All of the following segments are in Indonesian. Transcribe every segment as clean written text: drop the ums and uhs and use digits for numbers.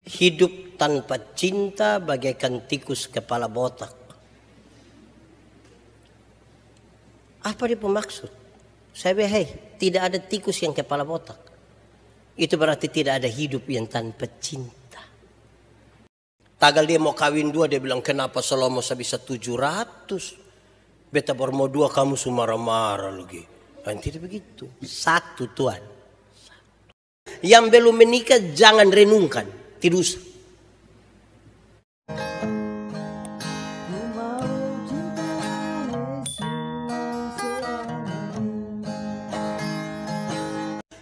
Hidup tanpa cinta bagaikan tikus kepala botak. Apa dia pemaksud? Saya bilang, tidak ada tikus yang kepala botak. Itu berarti tidak ada hidup yang tanpa cinta. Tagal dia mau kawin 2, dia bilang, kenapa Salomo bisa 700? Beta baru mau 2, kamu marah-marah lagi. Tidak begitu. Satu Tuhan. Yang belum menikah jangan renungkan. Tidak usah.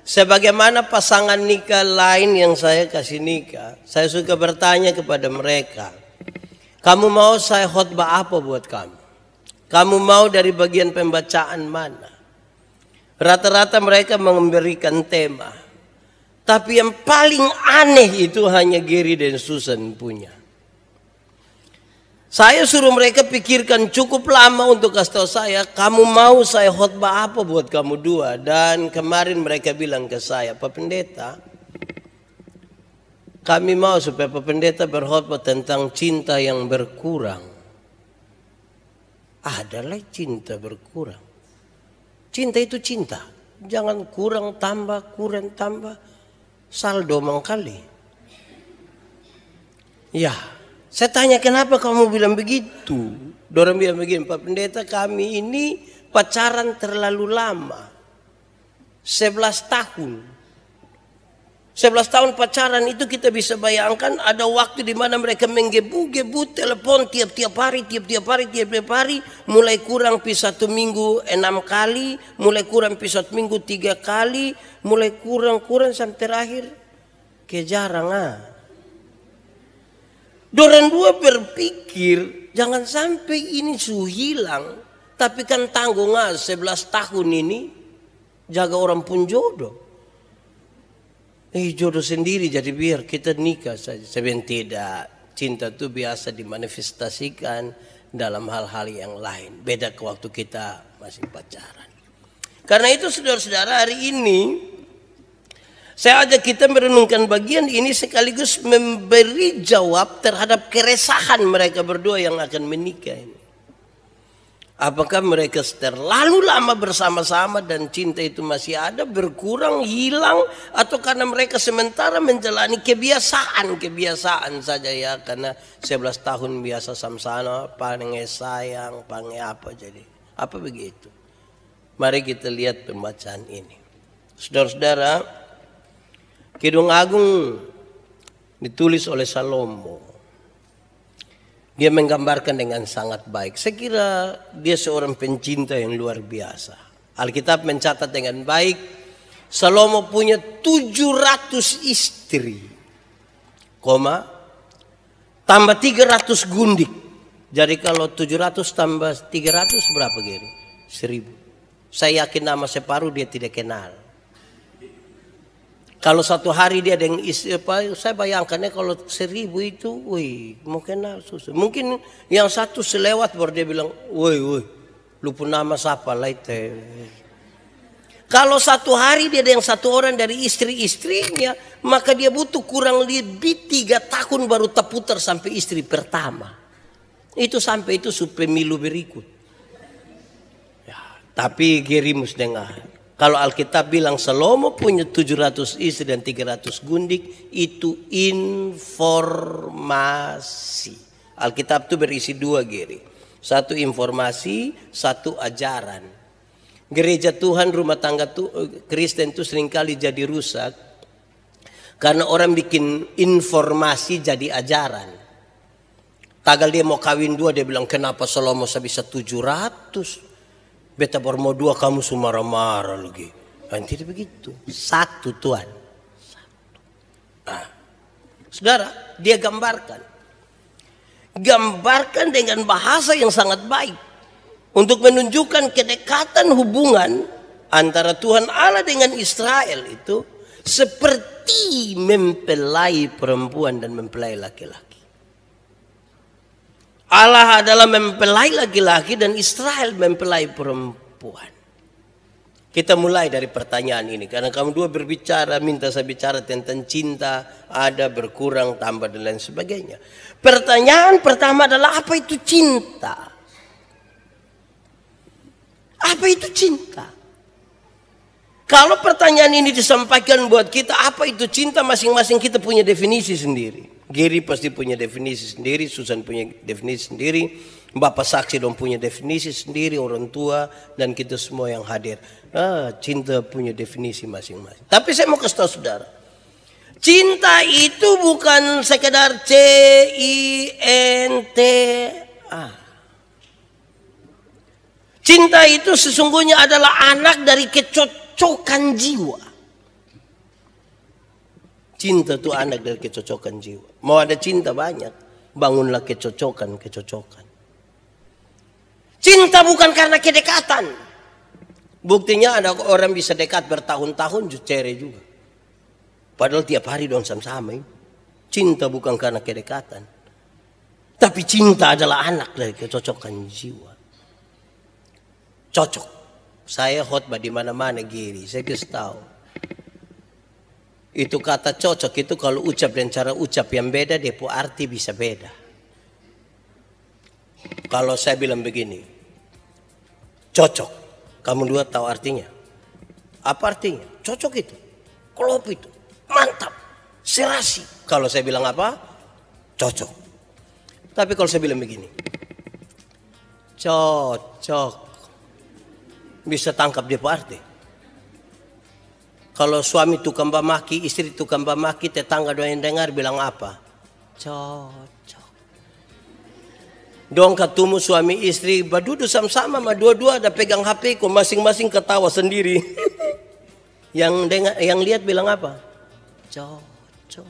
Sebagaimana pasangan nikah lain yang saya kasih nikah, saya suka bertanya kepada mereka, kamu mau saya khotbah apa buat kamu? Kamu mau dari bagian pembacaan mana? Rata-rata mereka memberikan tema. Tapi yang paling aneh itu hanya Gary dan Susan punya. Saya suruh mereka pikirkan cukup lama untuk kasih tahu saya, kamu mau saya khotbah apa buat kamu 2? Dan kemarin mereka bilang ke saya, Pak Pendeta, kami mau supaya Pak Pendeta berkhotbah tentang cinta yang berkurang. Adalah cinta berkurang. Cinta itu cinta. Jangan kurang tambah, kurang tambah. Saldo mangkali. Ya, saya tanya kenapa kamu bilang begitu? Dorang bilang begini, Pak Pendeta kami ini pacaran terlalu lama. 11 tahun. 11 tahun pacaran itu kita bisa bayangkan ada waktu di mana mereka menggebu-gebu telepon tiap-tiap hari. Mulai kurang pi 1 minggu 6 kali. Mulai kurang pi 1 minggu 3 kali. Mulai kurang sampai terakhir. Kejarang Dorang 2 berpikir jangan sampai ini hilang. Tapi kan tanggung 11 tahun ini jaga orang pun jodoh. Jodoh sendiri jadi biar kita nikah saja. Sebenarnya tidak. Cinta itu biasa dimanifestasikan dalam hal-hal yang lain. Beda ke waktu kita masih pacaran. Karena itu saudara-saudara hari ini saya ajak kita merenungkan bagian ini sekaligus memberi jawab terhadap keresahan mereka berdua yang akan menikah ini. Apakah mereka terlalu lama bersama-sama dan cinta itu masih ada, berkurang, hilang, atau karena mereka sementara menjalani kebiasaan saja ya, karena 11 tahun biasa sama-sama, pange sayang, pange apa jadi. Apa begitu? Mari kita lihat pembacaan ini. Saudara-saudara, Kidung Agung ditulis oleh Salomo. Dia menggambarkan dengan sangat baik. Saya kira dia seorang pencinta yang luar biasa. Alkitab mencatat dengan baik. Salomo punya 700 istri. Tambah 300 gundik. Jadi kalau 700 tambah 300 berapa Geri? 1000. Saya yakin nama separuh dia tidak kenal. Kalau satu hari dia dengan istri, saya bayangkannya kalau 1000 itu, mau kenal susah. Mungkin yang satu selewat baru dia bilang, lupa nama siapa lah itu. Kalau satu hari dia dengan satu orang dari istri-istrinya, maka dia butuh kurang lebih 3 tahun baru terputar sampai istri pertama. Itu sampai itu pemilu berikut. Ya, tapi Gerimus dengar. Kalau Alkitab bilang Salomo punya 700 istri dan 300 gundik, itu informasi. Alkitab itu berisi 2 Geri. 1 informasi, 1 ajaran. Gereja Tuhan, rumah tangga Kristen itu seringkali jadi rusak karena orang bikin informasi jadi ajaran. Tagal dia mau kawin 2, dia bilang kenapa Salomo bisa 700? Beta baru mau 2, kamu marah-marah lagi. Tidak begitu. 1 Tuhan. Saudara, dia gambarkan dengan bahasa yang sangat baik untuk menunjukkan kedekatan hubungan antara Tuhan Allah dengan Israel itu seperti mempelai perempuan dan mempelai laki-laki. Allah adalah mempelai laki-laki dan Israel mempelai perempuan. Kita mulai dari pertanyaan ini. Karena kamu dua berbicara, minta saya bicara tentang cinta. Ada, berkurang, tambah, dan lain sebagainya. Pertanyaan pertama adalah apa itu cinta? Apa itu cinta? Kalau pertanyaan ini disampaikan buat kita, apa itu cinta, masing-masing kita punya definisi sendiri. Gary pasti punya definisi sendiri, Susan punya definisi sendiri, Bapak saksi dong punya definisi sendiri, orang tua, dan kita semua yang hadir. Cinta punya definisi masing-masing. Tapi saya mau kasih tahu saudara, cinta itu bukan sekedar cinta. Cinta itu sesungguhnya adalah anak dari kecocokan jiwa. Cinta itu anak dari kecocokan jiwa. Mau ada cinta banyak, bangunlah kecocokan. Cinta bukan karena kedekatan. Buktinya ada orang bisa dekat bertahun-tahun cerai juga. Padahal tiap hari dong sama-sama. Cinta bukan karena kedekatan. Tapi cinta adalah anak dari kecocokan jiwa. Cocok. Saya khotbah di mana-mana Giri. Saya kasih tahu. Itu kata cocok itu kalau ucap dan cara ucap yang beda, depo arti bisa beda. Kalau saya bilang begini, cocok, kamu dua tahu artinya? Apa artinya? Cocok itu, klop itu, mantap, serasi. Kalau saya bilang apa? Cocok. Tapi kalau saya bilang begini, cocok, bisa tangkap depo arti. Kalau suami tukang bamaki, istri tukang bamaki, tetangga doang yang dengar bilang apa? Cocok. Dong ketemu suami istri, badudu sama-sama, dua-dua ada pegang HP, kok masing-masing ketawa sendiri. Yang lihat bilang apa? Cocok.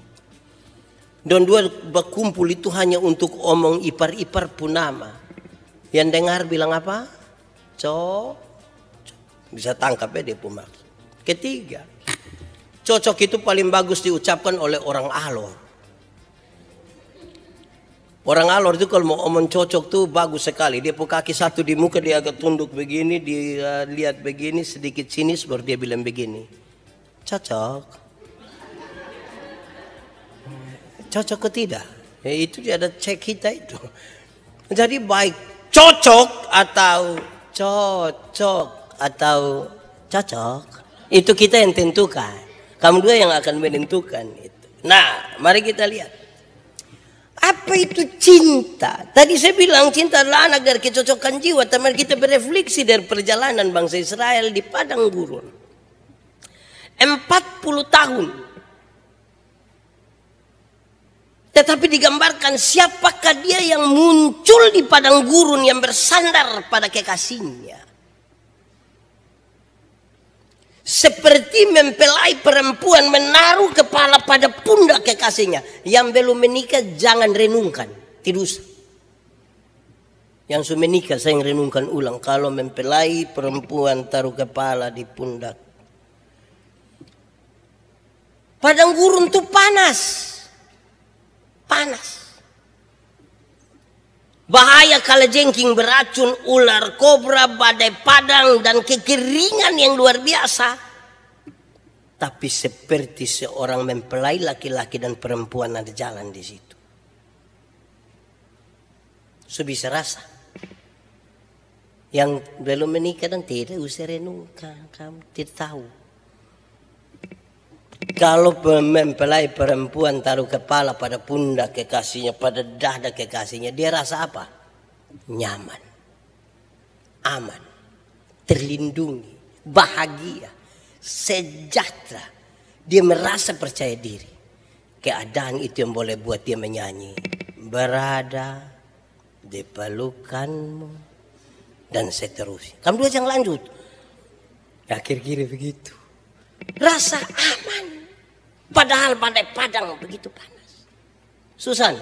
Dan dua berkumpul itu hanya untuk omong ipar-ipar punama. Yang dengar bilang apa? Cocok. Bisa tangkap ya dia maksud. Ketiga, cocok itu paling bagus diucapkan oleh orang alor. Orang alor itu kalau mau omong cocok tuh bagus sekali. Dia punya kaki satu di muka, dia agak tunduk begini, dia lihat begini, sedikit sinis baru dia bilang begini. Cocok. Cocok atau tidak? Ya, itu dia ada cek kita itu. Jadi baik cocok atau cocok atau cocok. Itu kita yang tentukan. Kamu dua yang akan menentukan itu. Nah, mari kita lihat. Apa itu cinta? Tadi saya bilang cinta adalah anak dari kecocokan jiwa. Teman kita berefleksi dari perjalanan bangsa Israel di padang gurun. 40 tahun. Tetapi digambarkan siapakah dia yang muncul di padang gurun yang bersandar pada kekasihnya. Seperti mempelai perempuan menaruh kepala pada pundak kekasihnya. Yang belum menikah jangan renungkan, tidak usah. Yang sudah menikah saya renungkan ulang. Kalau mempelai perempuan taruh kepala di pundak. Padang gurun itu panas. Panas. Bahaya kalajengking beracun, ular kobra, badai padang, dan kekeringan yang luar biasa. Tapi seperti seorang mempelai laki-laki dan perempuan ada jalan di situ. So bisa rasa. Yang belum menikah dan tidak usah renungkan, kamu tidak tahu. Kalau mempelai perempuan taruh kepala pada pundak kekasihnya, pada dada kekasihnya, dia rasa apa? Nyaman, aman, terlindungi, bahagia, sejahtera. Dia merasa percaya diri. Keadaan itu yang boleh buat dia menyanyi. Berada di pelukanmu dan seterusnya. Kamu dua jangan lanjut. Ya kira-kira begitu. Rasa aman. Padahal badai padang begitu panas. Susan,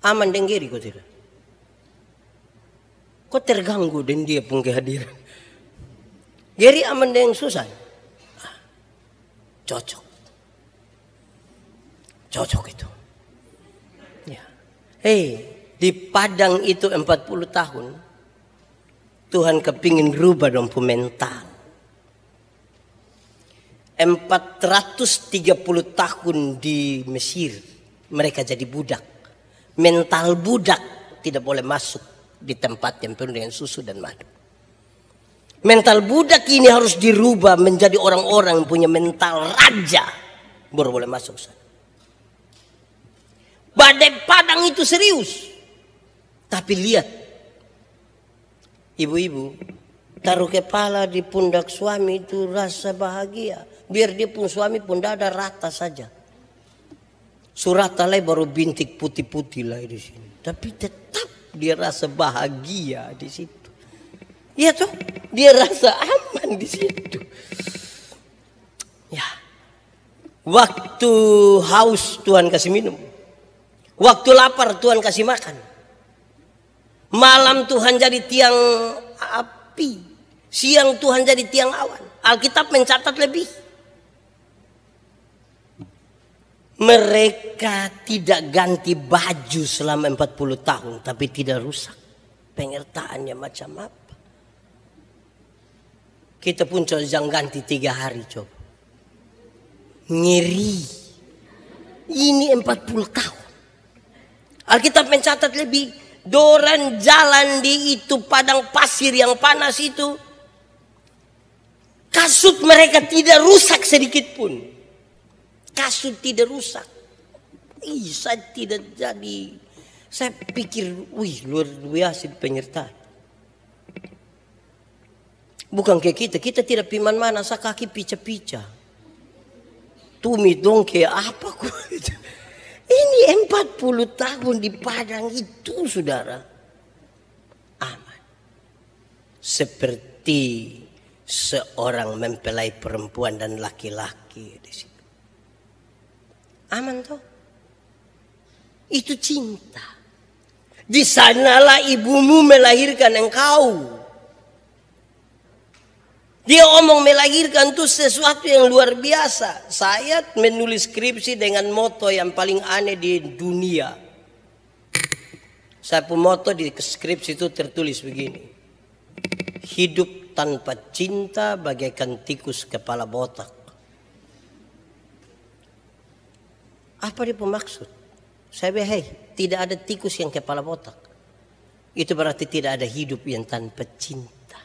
aman dengan Giri kok tidak? Kok terganggu dengan dia pun kehadiran? Giri aman dengan Susan? Cocok. Cocok itu. Ya. Di padang itu 40 tahun. Tuhan kepingin rubah dong mental. 430 tahun di Mesir mereka jadi budak. Mental budak tidak boleh masuk di tempat yang penuh dengan susu dan madu. Mental budak ini harus dirubah menjadi orang-orang yang punya mental raja, baru boleh masuk sana. Badai Padang itu serius. Tapi lihat, ibu-ibu taruh kepala di pundak suami itu rasa bahagia. Biar dia pun suami pun dada rata saja. Surata lah baru bintik putih-putih lah di sini. Tapi tetap dia rasa bahagia di situ. Iya toh, dia rasa aman di situ. Ya, waktu haus Tuhan kasih minum, waktu lapar Tuhan kasih makan. Malam Tuhan jadi tiang api, siang Tuhan jadi tiang awan. Alkitab mencatat lebih. Mereka tidak ganti baju selama 40 tahun, tapi tidak rusak. Penyertaannya macam apa? Kita pun coba jangan ganti 3 hari coba. Ngeri. Ini 40 tahun. Alkitab mencatat lebih. Doran jalan di itu padang pasir yang panas itu. Kasut mereka tidak rusak sedikit pun. Kasut tidak rusak. Saya tidak jadi. Saya pikir, luar biasa penyertaan. Bukan kayak kita tidak piman mana, sa kaki pica-pica. Tumi dong kayak apa kok. Ini 40 tahun di Padang itu, saudara. Aman. Seperti seorang mempelai perempuan dan laki-laki di situ. Aman toh? Itu cinta. Di sanalah ibumu melahirkan engkau. Dia omong melahirkan itu sesuatu yang luar biasa. Saya menulis skripsi dengan moto yang paling aneh di dunia. Saya pun moto di skripsi itu tertulis begini. Hidup tanpa cinta bagaikan tikus kepala botak. Apa dia pemaksud? Saya bilang, tidak ada tikus yang kepala botak. Itu berarti tidak ada hidup yang tanpa cinta.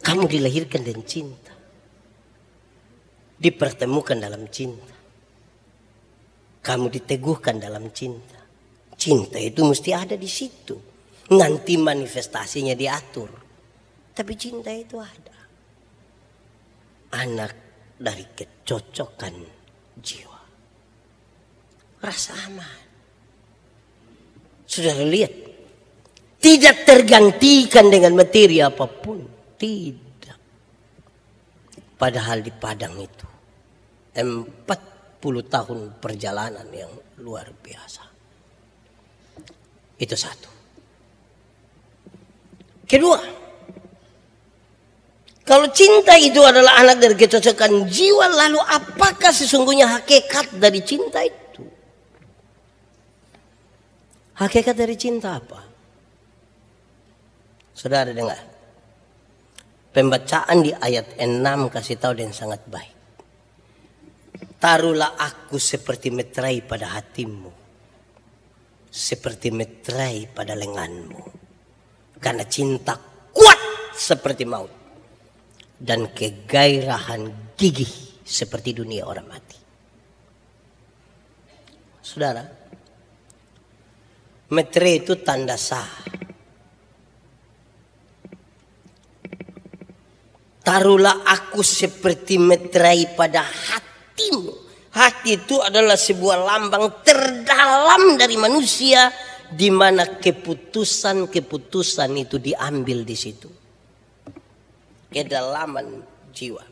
Kamu dilahirkan dengan cinta. Dipertemukan dalam cinta. Kamu diteguhkan dalam cinta. Cinta itu mesti ada di situ. Nanti manifestasinya diatur. Tapi cinta itu ada. Anak dari kecocokan jiwa. Rasa aman. Saudara lihat. Tidak tergantikan dengan materi apapun. Tidak. Padahal di Padang itu 40 tahun perjalanan yang luar biasa. Itu satu. Kedua, kalau cinta itu adalah anak dari kecocokan jiwa, lalu apakah sesungguhnya hakikat dari cinta itu? Hakikat dari cinta apa? Saudara dengar. Pembacaan di ayat 6 kasih tahu dan sangat baik. Taruhlah aku seperti meterai pada hatimu. Seperti meterai pada lenganmu. Karena cinta kuat seperti maut. Dan kegairahan gigih seperti dunia orang mati. Saudara, meterai itu tanda sah. Taruhlah aku seperti meterai pada hatimu. Hati itu adalah sebuah lambang terdalam dari manusia, di mana keputusan-keputusan itu diambil di situ. Kedalaman jiwa.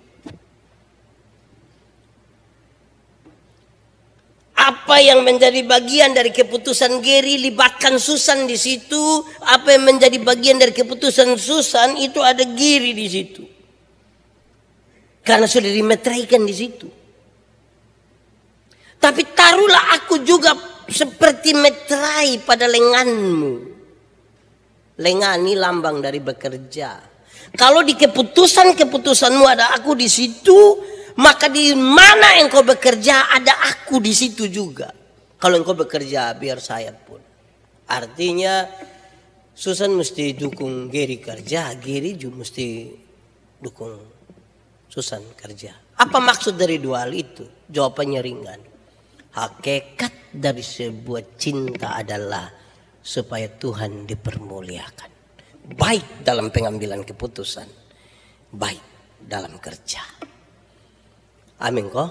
Apa yang menjadi bagian dari keputusan Gary, libatkan Susan di situ. Apa yang menjadi bagian dari keputusan Susan, itu ada Gary di situ. Karena sudah dimeteraikan di situ. Tapi taruhlah aku juga seperti meterai pada lenganmu. Lengani lambang dari bekerja. Kalau di keputusanmu ada aku di situ, maka di mana engkau bekerja ada aku di situ juga. Kalau engkau bekerja biar saya pun. Artinya Susan mesti dukung Gary kerja, Gary juga mesti dukung Susan kerja. Apa maksud dari dua hal itu? Jawabannya ringan. Hakikat dari sebuah cinta adalah supaya Tuhan dipermuliakan. Baik dalam pengambilan keputusan, baik dalam kerja. Amin kok.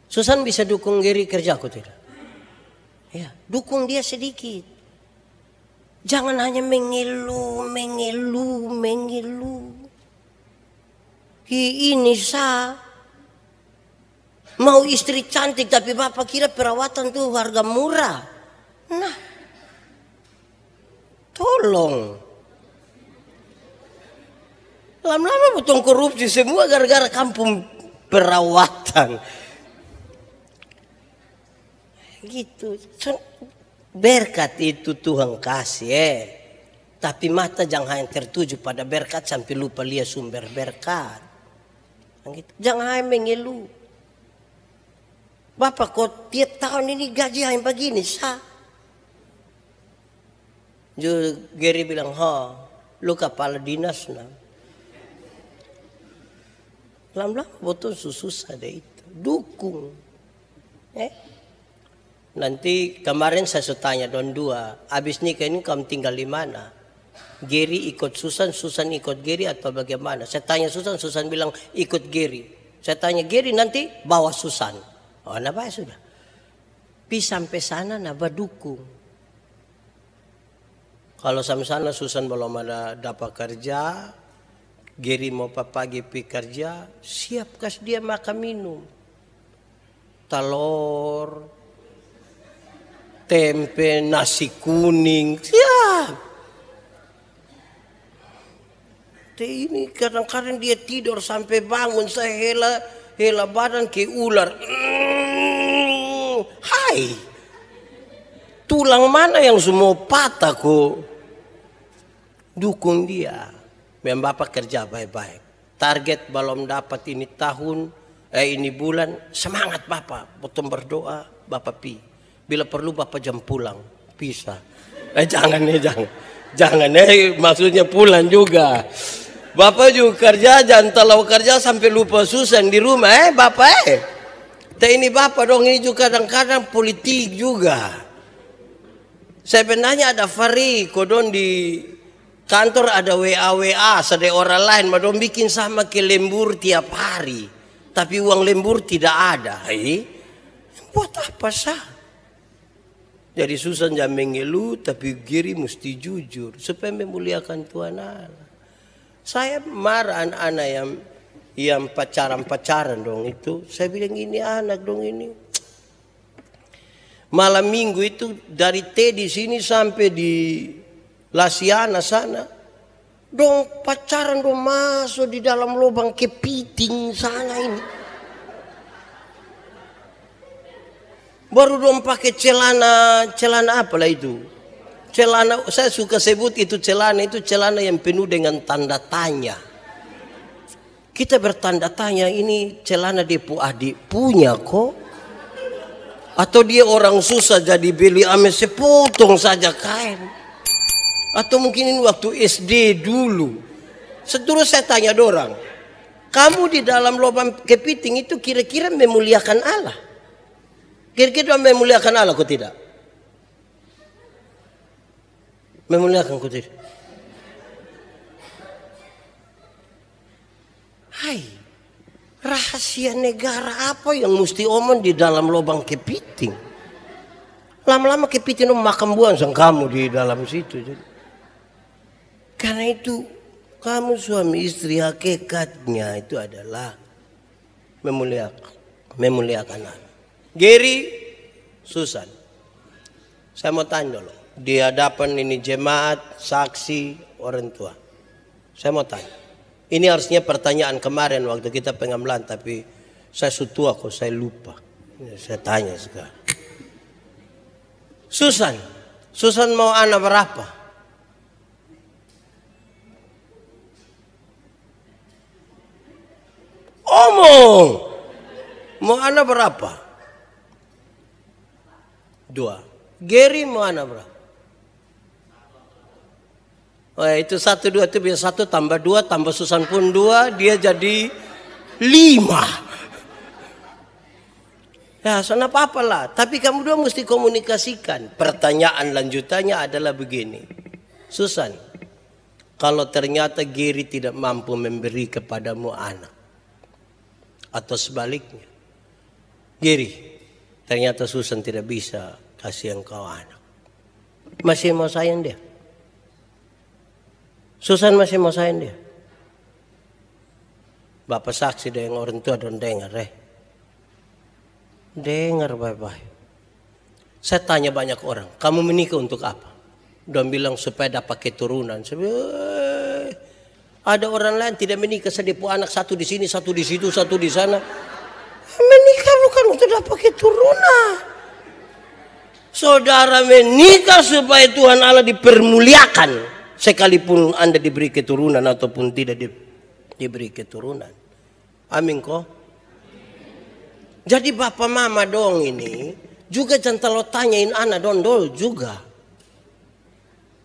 Susan bisa dukung Gary kerja, aku tidak. Ya, dukung dia sedikit. Jangan hanya mengeluh. Ini mau istri cantik tapi bapak kira perawatan tuh harga murah. Nah, tolong. Lama-lama potong korupsi semua gara-gara kampung perawatan. Gitu. Berkat itu Tuhan kasih. Tapi mata jangan hanya tertuju pada berkat sampai lupa lihat sumber berkat. Gitu. Jangan hanya mengeluh. Bapak kok tiap tahun ini gaji hanya begini sah. Gary bilang, lu kepala dinas nah. Lama-lama betul susah deh itu. Dukung. Nanti kemarin saya tanya don dua. Abis nikah ini kamu tinggal di mana? Gary ikut Susan, Susan ikut Gary atau bagaimana? Saya tanya Susan, Susan bilang ikut Gary. Saya tanya Gary nanti bawa Susan. Oh, napa sudah? Pi sampai sana napa dukung. Kalau sampai sana Susan belum ada dapat kerja, Gary mau pagi pi kerja, siap kasih dia makan minum. Telur, tempe, nasi kuning, siap. Ini kadang-kadang dia tidur sampai bangun, saya hela badan ke ular. Hai, tulang mana yang semua patah kok? Dukung dia. Memang bapak kerja baik-baik. Target belum dapat ini tahun, ini bulan, semangat bapak. Potong berdoa, bapak pi. Bila perlu bapak jam pulang, bisa. Jangan. Maksudnya pulang juga. Bapak juga kerja, jangan terlalu kerja sampai lupa Susan di rumah, bapak. Ini bapak dong, ini juga kadang-kadang politik juga. Sebenarnya ada Fari, kodon di kantor ada WA, ada orang lain, madon bikin sama ke lembur tiap hari. Tapi uang lembur tidak ada. Buat apa sah? Jadi Susan jangan mengeluh, tapi Gary mesti jujur supaya memuliakan Tuhan Allah. Saya marah anak-anak yang pacaran dong itu. Saya bilang ini anak dong ini. Malam minggu itu dari T di sini sampai di Lasiana sana. Dong pacaran dong masuk di dalam lubang kepiting sana ini. Baru dong pakai celana apalah itu. Celana, saya suka sebut itu celana yang penuh dengan tanda tanya. Kita bertanda tanya, ini celana Depo adik punya kok? Atau dia orang susah jadi beli ame sepotong saja kain? Atau mungkin ini waktu SD dulu? Seterus saya tanya dorang, kamu di dalam lubang kepiting itu kira-kira memuliakan Allah? Kira-kira memuliakan Allah kok tidak? Memuliakan kau tidak? Hai, rahasia negara apa yang mesti omong di dalam lubang kepiting? Lama-lama kepiting makan buang sang kamu di dalam situ. Karena itu kamu suami istri hakikatnya itu adalah memuliakan Allah. Gary, Susan, saya mau tanya dulu. Di hadapan ini jemaat, saksi, orang tua. Saya mau tanya. Ini harusnya pertanyaan kemarin waktu kita pengambilan, tapi saya sutua kok saya lupa. Saya tanya sekarang. Susan mau anak berapa? ngomong. Mau anak berapa? 2. Gary mau anak berapa? Oh, itu 1, 2 itu biasa 1 tambah 2 tambah Susan pun 2, dia jadi 5. Ya, sana apa lah. Tapi kamu dua mesti komunikasikan. Pertanyaan lanjutannya adalah begini. Susan, kalau ternyata Gary tidak mampu memberi kepadamu anak, atau sebaliknya, Gary, ternyata Susan tidak bisa kasih engkau anak, masih mau sayang dia? Susan masih mau sayang dia? Bapak saksi dengan orang tua dan dengar dengar baik-baik. Saya tanya banyak orang, kamu menikah untuk apa? Dan bilang supaya dapat keturunan. Ada orang lain tidak menikah, sedih anak 1 di sini, 1 di situ, 1 di sana. Menikah bukan untuk dapat keturunan. Saudara menikah supaya Tuhan Allah dipermuliakan, sekalipun Anda diberi keturunan ataupun tidak diberi keturunan. Amin kok. Jadi bapak mama dong ini juga jangan terlalu tanyain anak dondol juga.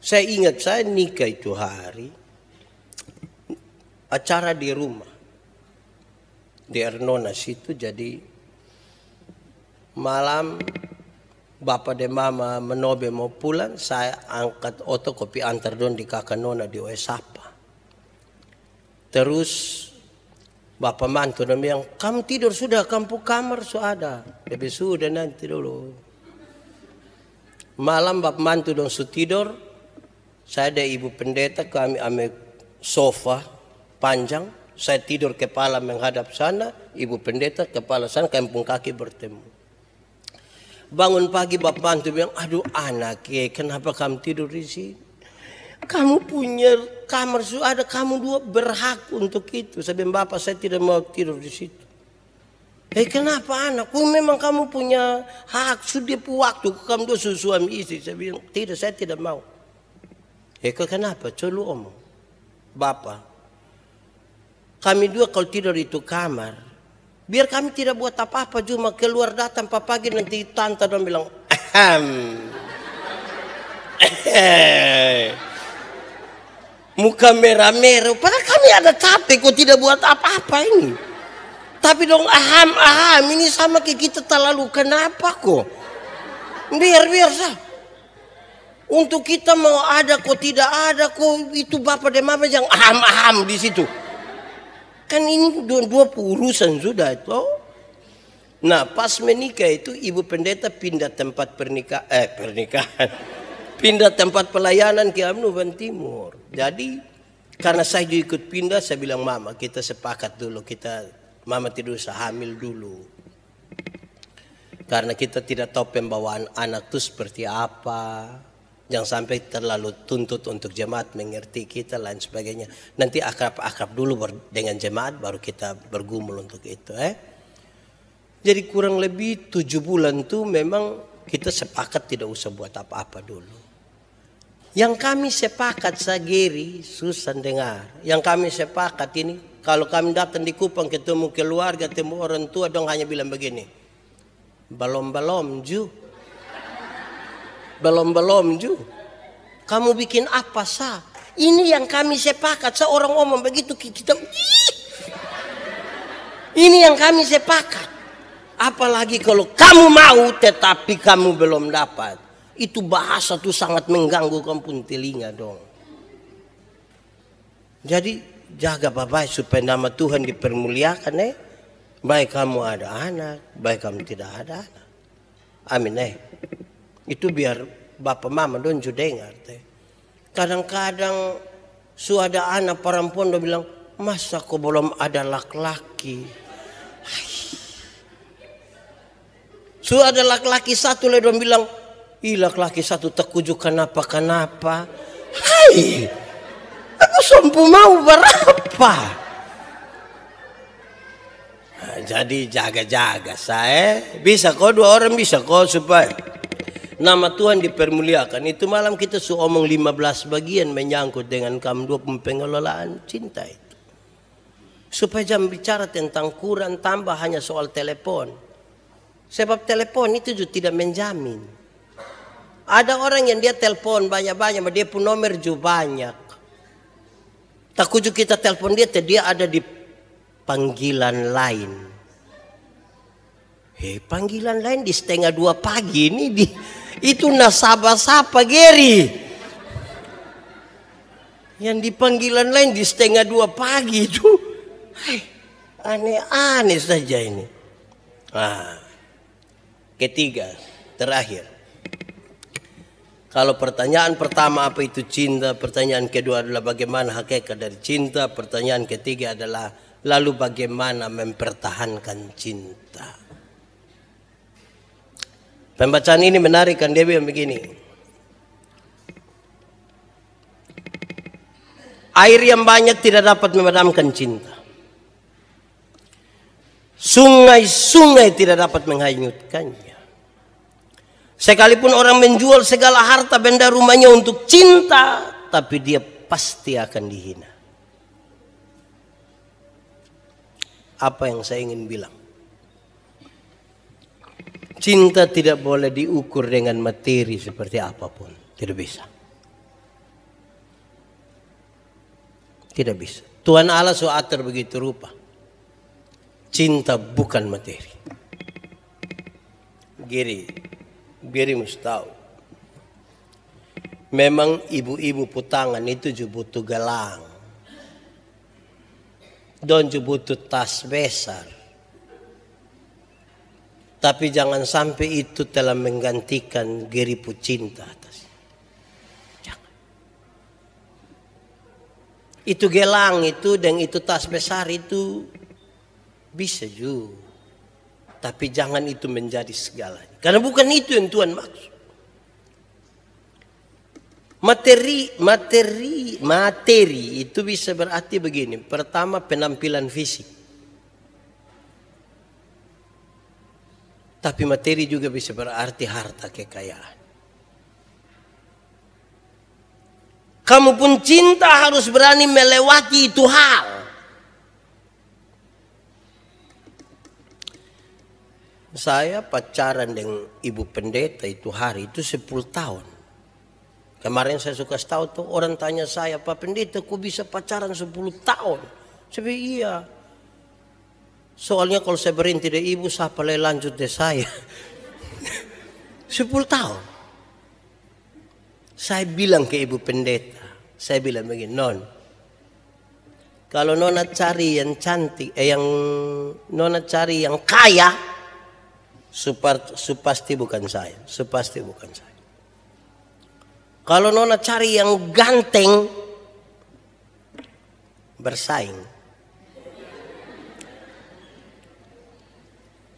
Saya ingat saya nikah itu hari acara di rumah di Ernonas itu, jadi malam bapak dan mama menobe mau pulang, saya angkat oto kopi antar don di kakak nona di Oesapa. Terus bapak mantu dan bilang, kamu tidur sudah, kamu kamar sudah. Tapi sudah nanti dulu. Malam bapak mantu dan su tidur, saya ada ibu pendeta, kami ambil sofa panjang, saya tidur kepala menghadap sana, ibu pendeta kepala sana, kampung kaki bertemu. Bangun pagi bapak mantu bilang, aduh anak kenapa kamu tidur di sini? Kamu punya kamar sudah ada, kamu dua berhak untuk itu. Saya bilang, bapak saya tidak mau tidur di situ. Kenapa anakku? Memang kamu punya hak, sudah waktu kamu dua suami istri. Saya bilang, tidak, saya tidak mau. Kenapa? Coba lu omong. Bapak, kami dua kalau tidur itu kamar, biar kami tidak buat apa-apa, cuma keluar datang pagi nanti tante dan bilang, muka merah-merah, padahal kami ada capek kok tidak buat apa-apa ini. Tapi dong aham ini sama kayak kita terlalu kenapa kok? Biar sah. Untuk kita mau ada kok tidak ada kok, itu bapak dan mama yang aham di situ. Kan ini dua urusan sudah itu. Nah pas menikah itu ibu pendeta pindah tempat pernikahan. Pindah tempat pelayanan ke Amnuban Timur. Jadi karena saya juga ikut pindah, saya bilang mama kita sepakat dulu, mama tidak usah hamil dulu. Karena kita tidak tahu pembawaan anak itu seperti apa. Jangan sampai terlalu tuntut untuk jemaat mengerti kita lain sebagainya. Nanti akrab dulu dengan jemaat baru kita bergumul untuk itu. Jadi kurang lebih 7 bulan tuh memang kita sepakat tidak usah buat apa-apa dulu. Yang kami sepakat, Gary, Susan dengar. Yang kami sepakat ini, kalau kami datang di Kupang ketemu keluarga, ketemu orang tua, dong hanya bilang begini. Belum ju. Kamu bikin apa sah? Ini yang kami sepakat. Seorang ngomong begitu kita. Ini yang kami sepakat. Apalagi kalau kamu mau tetapi kamu belum dapat. Itu bahasa tuh sangat mengganggu kampung telinga dong. Jadi jaga baik supaya nama Tuhan dipermuliakan Baik kamu ada anak, baik kamu tidak ada anak. Amin Itu biar bapak mama don juga dengar Kadang-kadang ada anak perempuan dia bilang, masa kok belum ada laki-laki? Ada laki-laki satu dia bilang, laki-laki satu terkujuk kenapa. Hai, aku sompu mau berapa? Nah, jadi jaga-jaga saya. Bisa kok 2 orang bisa kok supaya nama Tuhan dipermuliakan. Itu malam kita omong 15 bagian menyangkut dengan kamu 2 pengelolaan cinta itu. Supaya jangan bicara tentang kurang tambah hanya soal telepon. Sebab telepon itu juga tidak menjamin. Ada orang yang dia telepon banyak-banyak, dia pun nomor juga banyak. Takut juga kita telepon dia ada di panggilan lain. Panggilan lain di 1:30 pagi ini itu nasabah siapa Geri? Yang di panggilan lain di 1:30 pagi itu. Aneh-aneh saja ini. Ketiga, terakhir. Kalau pertanyaan pertama apa itu cinta, pertanyaan kedua adalah bagaimana hakikat dari cinta, pertanyaan ketiga adalah lalu bagaimana mempertahankan cinta. Pembacaan ini menarik kan, dia bilang begini. Air yang banyak tidak dapat memadamkan cinta. Sungai-sungai tidak dapat menghanyutkannya. Sekalipun orang menjual segala harta benda rumahnya untuk cinta, tapi dia pasti akan dihina. Apa yang saya ingin bilang? Cinta tidak boleh diukur dengan materi seperti apapun. Tidak bisa. Tidak bisa. Tuhan Allah sudah atur begitu rupa. Cinta bukan materi. Giri mesti tahu. Memang ibu-ibu putangan itu juga butuh gelang. Dan juga butuh tas besar. Tapi jangan sampai itu telah menggantikan Giri pu cinta atas. Jangan. Itu gelang itu dan itu tas besar itu bisa juga. Tapi jangan itu menjadi segalanya. Karena bukan itu yang Tuhan maksud. Materi itu bisa berarti begini. Pertama, penampilan fisik. Tapi materi juga bisa berarti harta kekayaan. Kamu pun cinta harus berani melewati itu hal. Saya pacaran dengan ibu pendeta itu hari itu 10 tahun. Kemarin saya suka tahu tuh orang tanya saya, Pak Pendeta kok bisa pacaran 10 tahun? Saya bilang iya. Soalnya kalau saya berhenti dari ibu, siapa lagi lanjut dari saya? 10 tahun. Saya bilang ke ibu pendeta, saya bilang begini, Non, kalau Nona cari yang cantik, Nona cari yang kaya, pasti bukan saya. Pasti bukan saya. Kalau Nona cari yang ganteng, bersaing.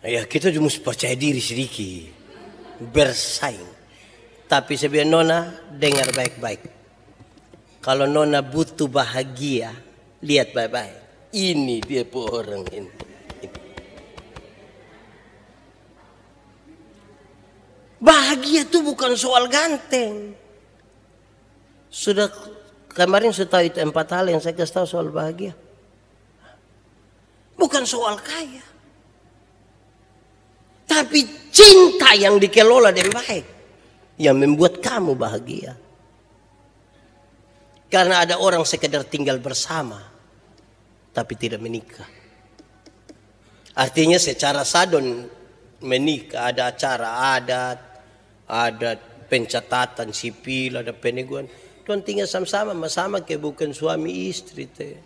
Ya kita cuma percaya diri sedikit. Bersaing. Tapi sebenarnya Nona dengar baik-baik. Kalau Nona butuh bahagia, lihat baik-baik. Ini dia orang ini. Bahagia itu bukan soal ganteng. Sudah kemarin saya tahu itu 4 hal yang saya kasih tahu soal bahagia. Bukan soal kaya. Tapi cinta yang dikelola dengan baik. Yang membuat kamu bahagia. Karena ada orang sekedar tinggal bersama. Tapi tidak menikah. Artinya secara sadon menikah, ada acara adat, ada pencatatan sipil, ada peneguhan. Tuan tinggal sama-sama ke bukan suami istri teh.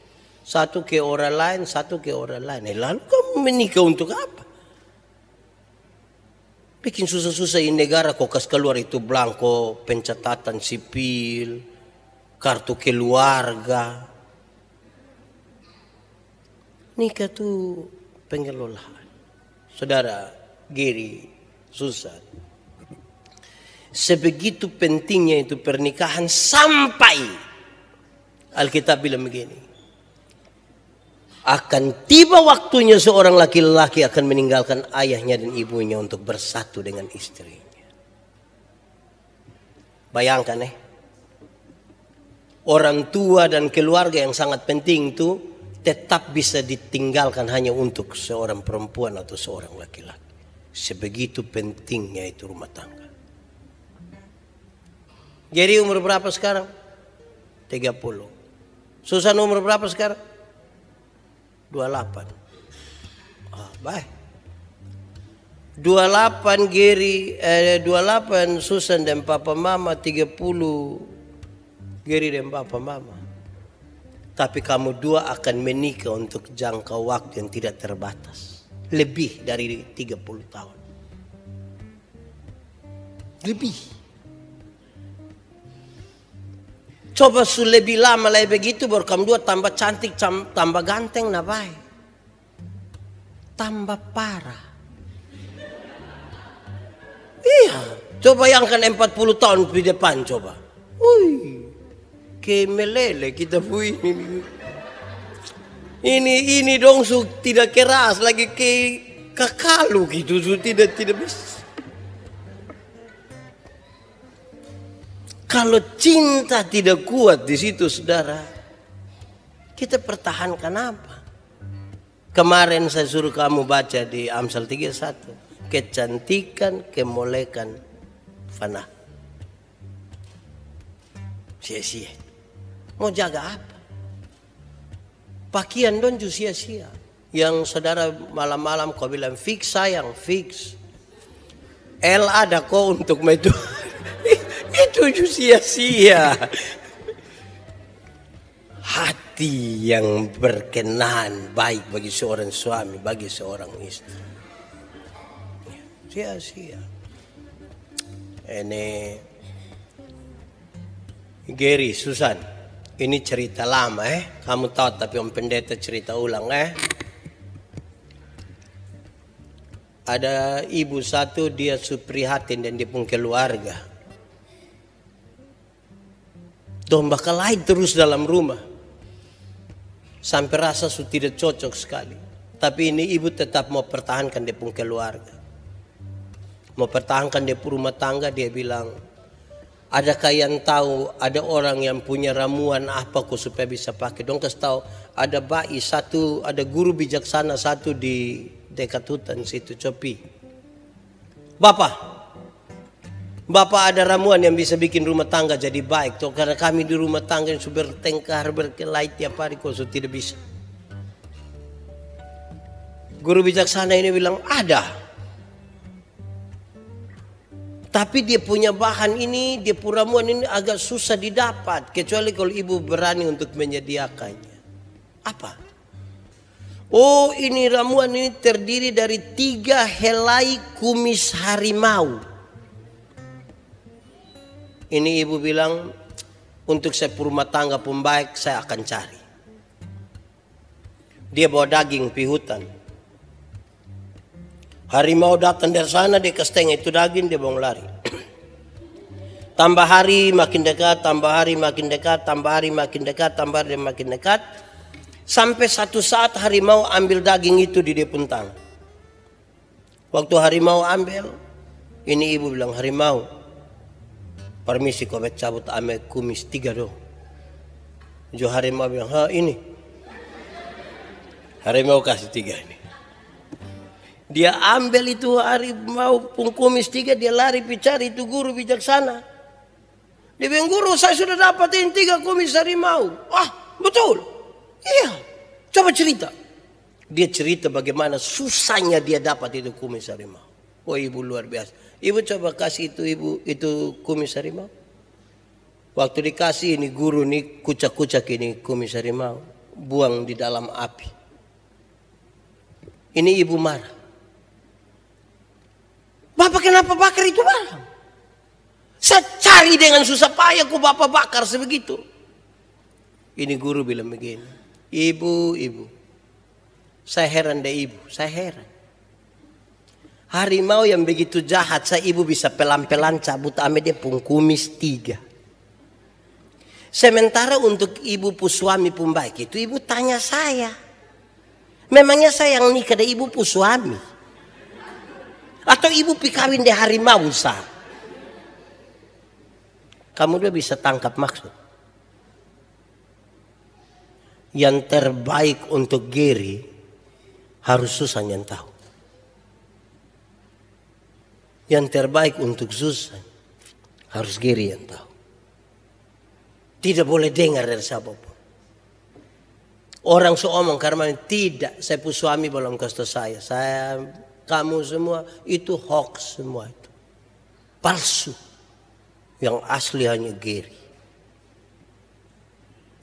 Satu ke orang lain, satu ke orang lain. Lalu kamu menikah untuk apa? Bikin susah-susah ini negara kok kas keluar itu blanko pencatatan sipil, kartu keluarga. Nikah tuh pengelolaan. Saudara Giri, Susan, sebegitu pentingnya itu pernikahan sampai Alkitab bilang begini, akan tiba waktunya seorang laki-laki akan meninggalkan ayahnya dan ibunya untuk bersatu dengan istrinya. Bayangkan orang tua dan keluarga yang sangat penting itu tetap bisa ditinggalkan hanya untuk seorang perempuan atau seorang laki-laki. Sebegitu pentingnya itu rumah tangga. Jadi umur berapa sekarang? 30. Susan umur berapa sekarang? 28. Baik. 28 Geri, 28 Susan dan Papa Mama, 30 Geri dan Papa Mama. Tapi kamu dua akan menikah untuk jangka waktu yang tidak terbatas. Lebih dari 30 tahun. Lebih. Coba lebih lama lagi begitu baru kamu dua tambah cantik, tambah ganteng, nah baik. Tambah parah. Iya, coba bayangkan 40 tahun di depan coba. Wih, kayak meleleh kita ini. Ini dong tidak keras lagi kayak kakalu gitu, tidak bisa. Kalau cinta tidak kuat di situ, saudara, kita pertahankan apa? Kemarin saya suruh kamu baca di Amsal 31, kecantikan, kemolekan, fana. Sia-sia. Mau jaga apa? Pakaian don juga sia-sia. Yang saudara malam-malam kau bilang fix sayang, fix. L ada kau untuk itu. Itu juga sia-sia. Hati yang berkenan baik bagi seorang suami, bagi seorang istri. Sia-sia. Ini Geri, Susan, ini cerita lama kamu tahu tapi Om Pendeta cerita ulang Ada ibu satu dia prihatin dan dia pun keluarga. Domba kelahi terus dalam rumah. Sampai rasa sudah tidak cocok sekali. Tapi ini ibu tetap mau pertahankan dia pun keluarga. Mau pertahankan dia pun rumah tangga, dia bilang, adakah yang tahu ada orang yang punya ramuan apa kok supaya bisa pakai? Dong kasih tahu, ada bayi satu, ada guru bijaksana satu di dekat hutan situ Copi. Bapak ada ramuan yang bisa bikin rumah tangga jadi baik. Tuh, karena kami di rumah tangga yang sudah bertengkar, berkelahi tiap hari kok sudah tidak bisa. Guru bijaksana ini bilang ada. Tapi dia punya bahan ini, dia punya ramuan ini agak susah didapat. Kecuali kalau ibu berani untuk menyediakannya. Apa? Oh, ini ramuan ini terdiri dari 3 helai kumis harimau. Ini ibu bilang, untuk saya rumah tangga pun baik, saya akan cari. Dia bawa daging pi hutan. Harimau datang dari sana, dia kesteng itu daging, dia bawa lari. Tambah hari makin dekat, tambah hari makin dekat, tambah hari makin dekat, tambah hari makin dekat. Sampai satu saat harimau ambil daging itu di dia pun tangan. Waktu harimau ambil, ini ibu bilang, harimau, permisi kau cabut ame kumis 3 dong. Jo harimau bilang, ini. Harimau kasih 3 ini. Dia ambil itu harimau pun kumis 3, dia lari cari itu guru bijaksana. Dia bilang, guru saya sudah dapatin 3 kumis harimau. Betul. Iya. Coba cerita. Dia cerita bagaimana susahnya dia dapat itu kumis harimau. Oh, ibu luar biasa. Ibu coba kasih itu kumis harimau. Waktu dikasih ini guru nih kucak-kucak ini kumis harimau, buang di dalam api. Ini ibu marah. Bapak kenapa bakar itu barang? Saya cari dengan susah payah kok bapak bakar sebegitu. Ini guru bilang begini, ibu, saya heran deh ibu, saya heran. Harimau yang begitu jahat, saya ibu bisa pelan-pelan cabut ame dia pun kumis 3. Sementara untuk ibu pu suami pun baik itu ibu tanya saya. Memangnya saya yang nikah deh ibu pu suami? Atau ibu pi kawin deh harimau sah? Kamu udah bisa tangkap maksud. yang terbaik untuk Gary harus Susan yang tahu. Yang terbaik untuk Susan harus Gary yang tahu. Tidak boleh dengar dari siapapun. Orang seomong karena tidak, saya pun suami belum kasih saya, kamu semua itu hoax semua itu. Palsu. Yang asli hanya Gary.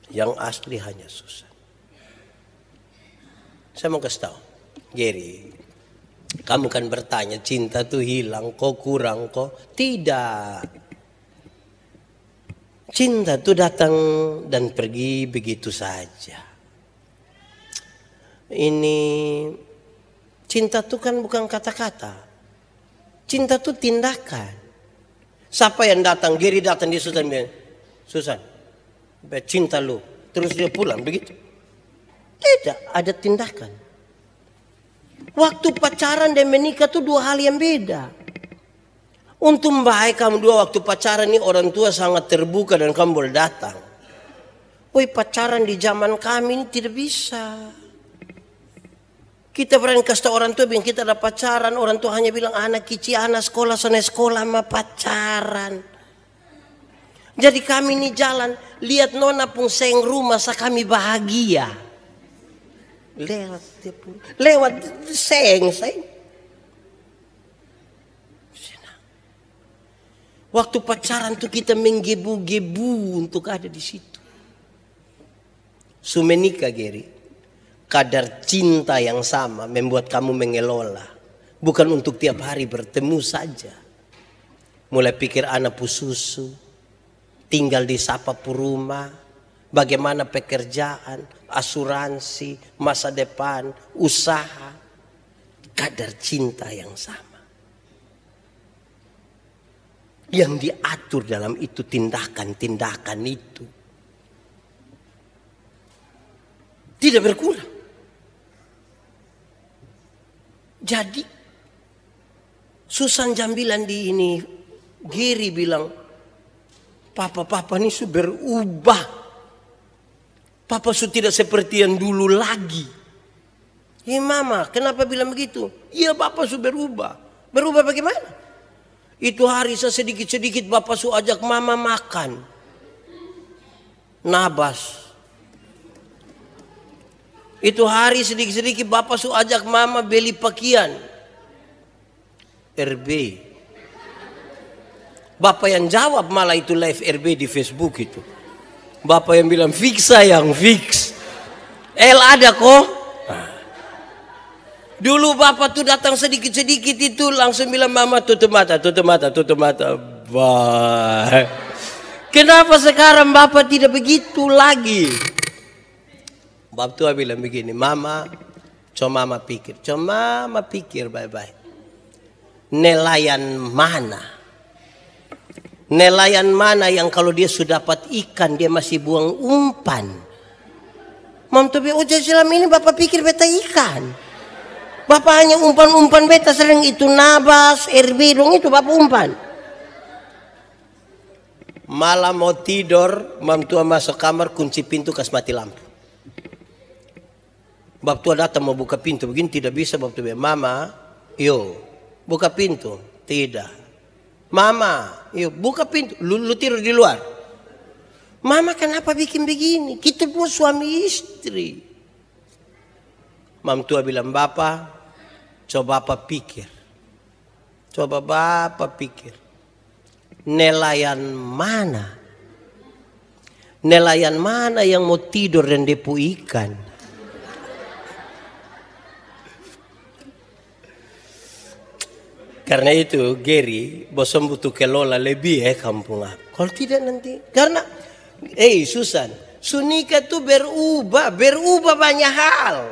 Yang asli hanya Susan. Saya mau kasih tahu, Gary, kamu kan bertanya cinta tuh hilang, kok kurang kok? Tidak. Cinta tuh datang dan pergi begitu saja. Ini cinta tuh kan bukan kata-kata. Cinta tuh tindakan. Siapa yang datang? Gary datang di Susan bilang, Susan, cinta lu. Terus dia pulang begitu. Tidak, ada tindakan. Waktu pacaran dan menikah itu dua hal yang beda. Untung baik kamu dua waktu pacaran ini orang tua sangat terbuka dan kamu boleh datang. Woi, pacaran di zaman kami ini tidak bisa. Kita berani kasih tahu orang tua bilang kita ada pacaran, orang tua hanya bilang anak kicik, anak sekolah, sana sekolah sama pacaran. Jadi kami ini jalan, lihat nona pun seng rumah, kami bahagia. Lewat seng. Waktu pacaran tuh kita menggebu-gebu untuk ada di situ. Sumenika Gary. Kadar cinta yang sama membuat kamu mengelola. Bukan untuk tiap hari bertemu saja. Mulai pikir anak susu, tinggal di sapapu rumah, bagaimana pekerjaan, asuransi, masa depan, usaha. Kadar cinta yang sama. Yang diatur dalam itu tindakan-tindakan itu. Tidak berkurang. Jadi Susan Jambilan di ini, Gary bilang, Papa ini sudah berubah. Papa sudah tidak seperti yang dulu lagi. Mama, kenapa bilang begitu? Iya, Papa sudah berubah. Berubah bagaimana? Itu hari saya sedikit-sedikit Bapak sudah ajak Mama makan. Nabas. Itu hari sedikit-sedikit Bapak sudah ajak Mama beli pakaian. RB. Bapak yang jawab malah itu live RB di Facebook itu. Bapak yang bilang fix sayang, fix. L ada kok. Dulu Bapak tuh datang sedikit-sedikit itu langsung bilang Mama tutup mata, tutup mata, tutup mata. Bye. Kenapa sekarang Bapak tidak begitu lagi? Bapak tua bilang begini, Mama, coba Mama pikir baik-baik. Nelayan mana? Nelayan mana yang kalau dia sudah dapat ikan dia masih buang umpan? Mam tuh bilang, selama ini Bapak pikir beta ikan. Bapak hanya umpan-umpan beta sering itu nabas, RB dong itu Bapak umpan. Malam mau tidur, Mam tua masuk kamar kunci pintu kasih mati lampu. Bap tua datang mau buka pintu begini tidak bisa. Bap tua bilang, Mama, yo buka pintu. Tidak. Mama, yo buka pintu. Lu tidur di luar. Mama kenapa bikin begini? Kita pun suami istri. Mam tua bilang, Bapak, coba Bapak pikir. Coba Bapak pikir. Nelayan mana? Nelayan mana yang mau tidur dan depu ikan? Karena itu Gary, bosan butuh kelola lebih kampung aku. Kalau tidak nanti, karena Susan, Sunika tuh berubah banyak hal.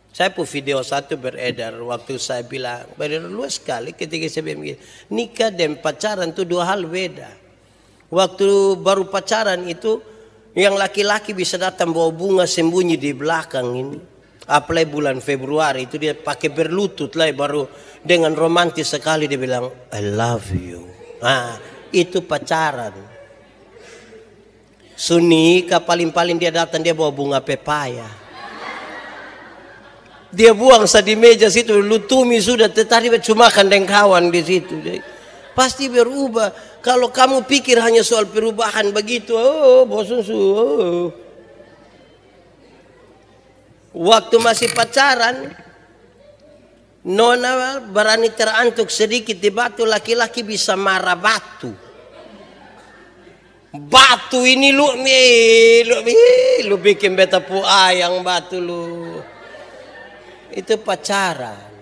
Saya pun video satu beredar waktu saya bilang, beredar luas sekali ketika saya bilang begini, nikah dan pacaran itu dua hal beda. Waktu baru pacaran itu, yang laki-laki bisa datang bawa bunga sembunyi di belakang ini. Apalagi bulan Februari itu dia pakai berlutut lah baru dengan romantis sekali dia bilang I love you. Nah, itu pacaran. Sunika paling-paling dia datang, dia bawa bunga pepaya. Dia buang di meja situ, lutumi sudah, tadi cuma makan dengan kawan di situ. Pasti berubah. Kalau kamu pikir hanya soal perubahan begitu, bosan su. Waktu masih pacaran, nona berani terantuk sedikit di batu, laki-laki bisa marah batu. Batu ini lu bikin beta pu ayang batu lu. Itu pacaran.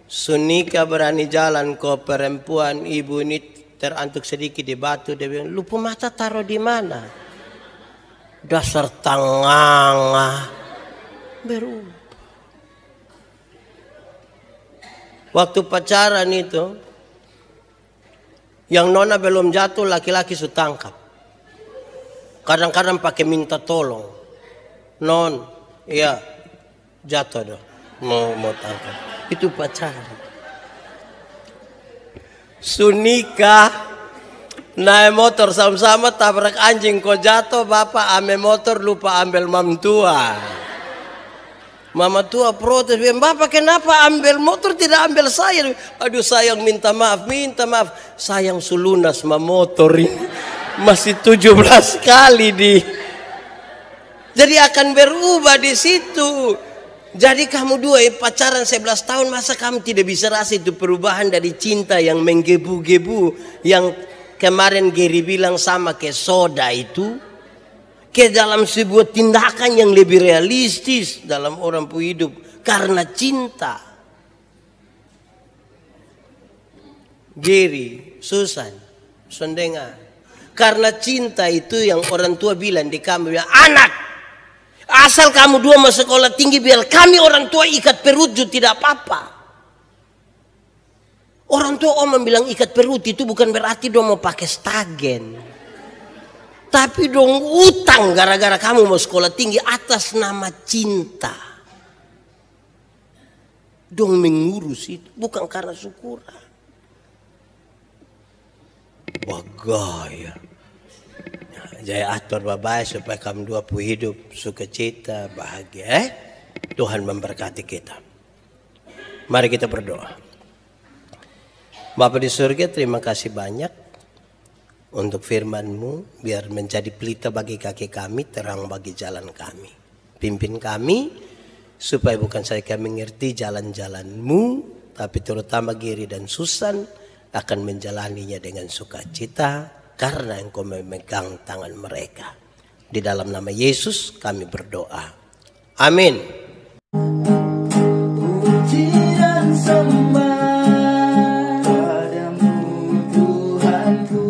Sunika berani jalan ke perempuan, ibu ini terantuk sedikit di batu, dia bilang, lu mata taruh di mana? Dasar tanganga. Berubah. Waktu pacaran itu, yang nona belum jatuh, laki-laki sudah tangkap. Kadang-kadang pakai minta tolong. Non, iya, jatuh dong. Mau tangkap. Itu pacaran. Sunika naik motor sama-sama tabrak anjing, kok jatuh, bapak ame motor lupa ambil mam tua. Mama tua protes, bapak kenapa ambil motor tidak ambil saya? Aduh sayang, minta maaf. Sayang sulunas ma motor ini masih 17 kali di. Jadi akan berubah di situ. Jadi kamu dua pacaran 11 tahun, masa kamu tidak bisa rasa itu perubahan dari cinta yang menggebu-gebu, yang kemarin Geri bilang sama ke soda itu, ke dalam sebuah tindakan yang lebih realistis dalam orang pu hidup karena cinta. Geri, Susan, Sondenga, karena cinta itu yang orang tua bilang di kamu, bilang, anak, asal kamu dua mau sekolah tinggi, biar kami orang tua ikat perut juga tidak apa-apa. Orang tua om bilang ikat perut itu bukan berarti dong mau pakai stagen. Tapi dong utang gara-gara kamu mau sekolah tinggi atas nama cinta. Dong mengurus itu bukan karena syukuran. Bagaya. Jaya atur babai supaya kamu dua pu hidup sukacita bahagia. Tuhan memberkati kita. Mari kita berdoa. Bapa di surga, terima kasih banyak untuk firman-Mu, biar menjadi pelita bagi kaki kami, terang bagi jalan kami. Pimpin kami supaya bukan saja kami mengerti jalan-jalan-Mu, tapi terutama Geri dan Susan akan menjalaninya dengan sukacita karena Engkau memegang tangan mereka. Di dalam nama Yesus kami berdoa. Amin. Puji dan sembah padamu Tuhanku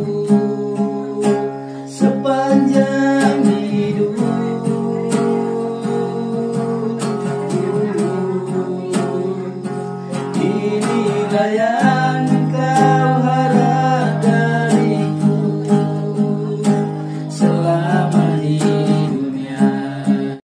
sepanjang hidup. Inilah